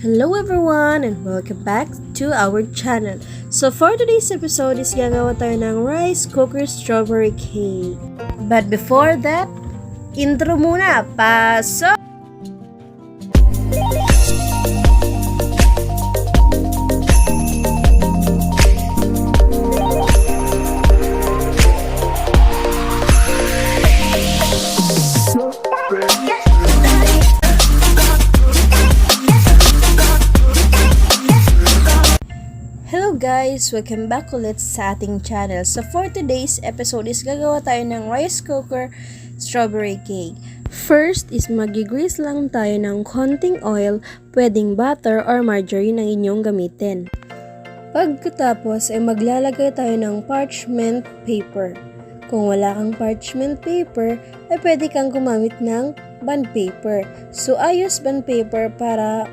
Hello everyone and welcome back to our channel. So for today's episode is gagawa tayo ng rice cooker strawberry cake. But before that, intro muna. Pasok! Hello guys! Welcome back ulit sa ating channel. So for today's episode is gagawa tayo ng rice cooker strawberry cake. First is magigrease lang tayo ng konting oil, pwedeng butter or margarine ang inyong gamitin. Pagkatapos ay maglalagay tayo ng parchment paper. Kung wala kang parchment paper, ay pwede kang gumamit ng bond paper. So ayos bond paper para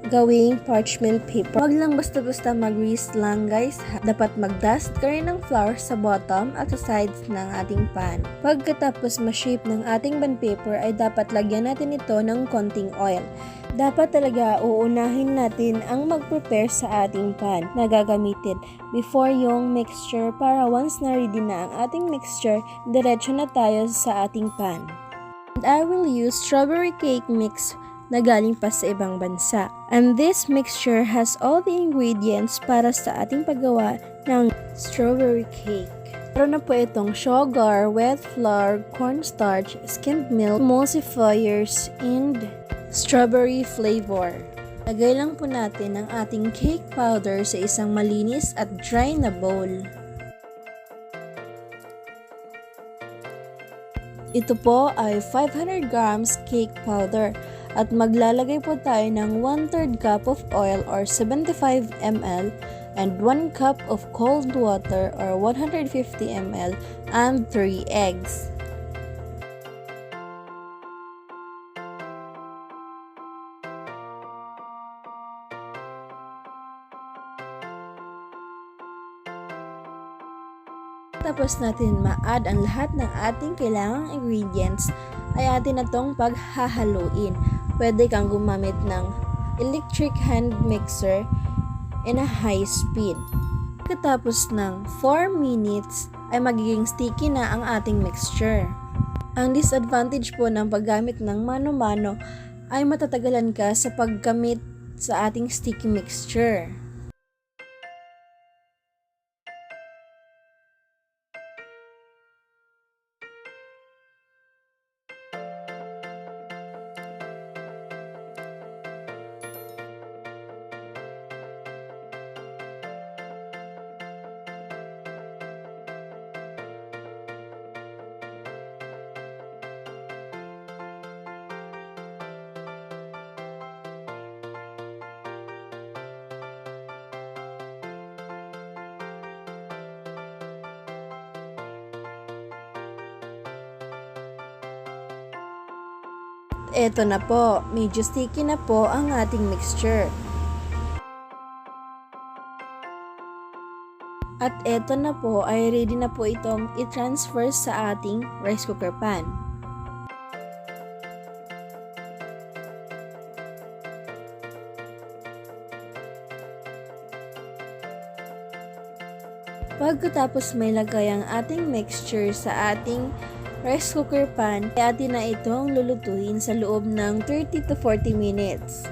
gawing parchment paper. Wag lang basta-basta mag-grease lang guys. Dapat mag-dust ka rin ng flour sa bottom at sa sides ng ating pan. Pagkatapos ma-shape ng ating bond paper ay dapat lagyan natin ito ng konting oil. Dapat talaga uunahin natin ang mag-prepare sa ating pan na gagamitin before yung mixture para once na ready na ang ating mixture, diretso na tayo sa ating pan. And I will use strawberry cake mix na galing pa sa ibang bansa. And this mixture has all the ingredients para sa ating paggawa ng strawberry cake. Meron na po itong sugar, wet flour, cornstarch, skimmed milk, emulsifiers, and strawberry flavor. Lagay lang po natin ang ating cake powder sa isang malinis at dry na bowl. Ito po ay 500 grams cake powder. At maglalagay po tayo ng 1/3 cup of oil or 75 ml and 1 cup of cold water or 150 ml and 3 eggs. Tapos natin ma-add ang lahat ng ating kailangang ingredients ay atin na tong paghahaluin. Pwede kang gumamit ng electric hand mixer in a high speed. Pagkatapos ng 4 minutes ay magiging sticky na ang ating mixture. Ang disadvantage po ng paggamit ng mano-mano ay matatagalan ka sa paggamit sa ating sticky mixture. Eto na po, medyo sticky na po ang ating mixture. At eto na po ay ready na po itong i-transfer sa ating rice cooker pan. Pagkatapos may lagay ang ating mixture sa ating rice cooker pan, ay atin na itong lulutuin sa loob ng 30 to 40 minutes.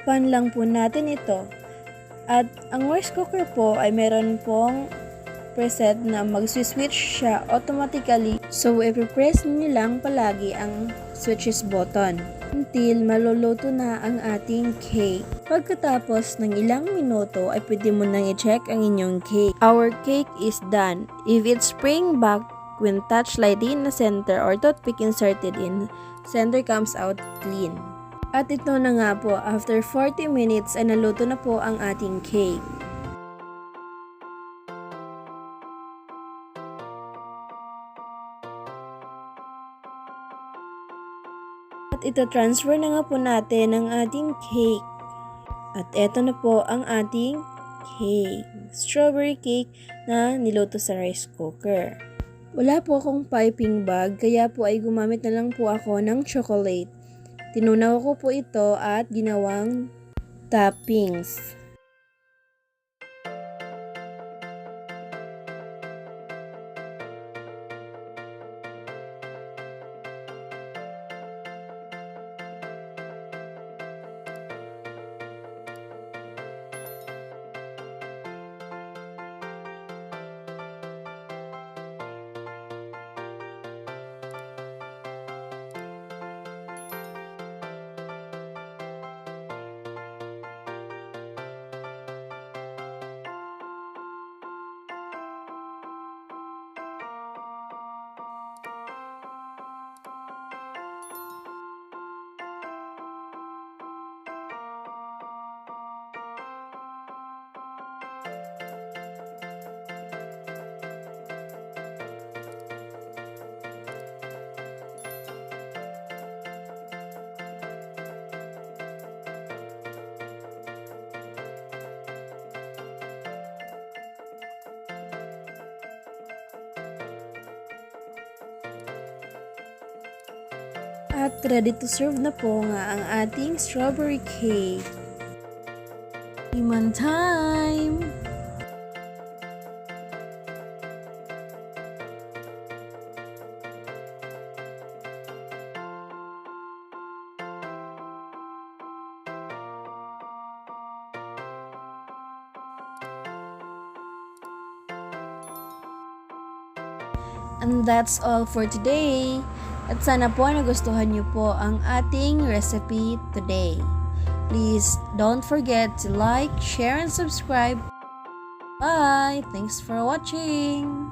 Pan lang po natin ito. At ang rice cooker po ay meron pong preset na mag-switch siya automatically. So, i-press niyo lang palagi ang switches button until maluluto na ang ating cake. Pagkatapos ng ilang minuto ay pwede mo nang i-check ang inyong cake. Our cake is done. If it's spring back, when touch lightly in the center or toothpick inserted in, center comes out clean. At ito na nga po, after 40 minutes ay naluto na po ang ating cake. At ito transfer na nga po natin ang ating cake. At ito na po ang ating cake. Strawberry cake na niluto sa rice cooker. Wala po akong piping bag, kaya po ay gumamit na lang po ako ng chocolate. Tinunaw ko po ito at ginawang toppings. At ready to serve na po nga ang ating strawberry cake. Iman time! And that's all for today. At sana po nagustuhan niyo po ang ating recipe today. Please don't forget to like, share, and subscribe. Bye! Thanks for watching!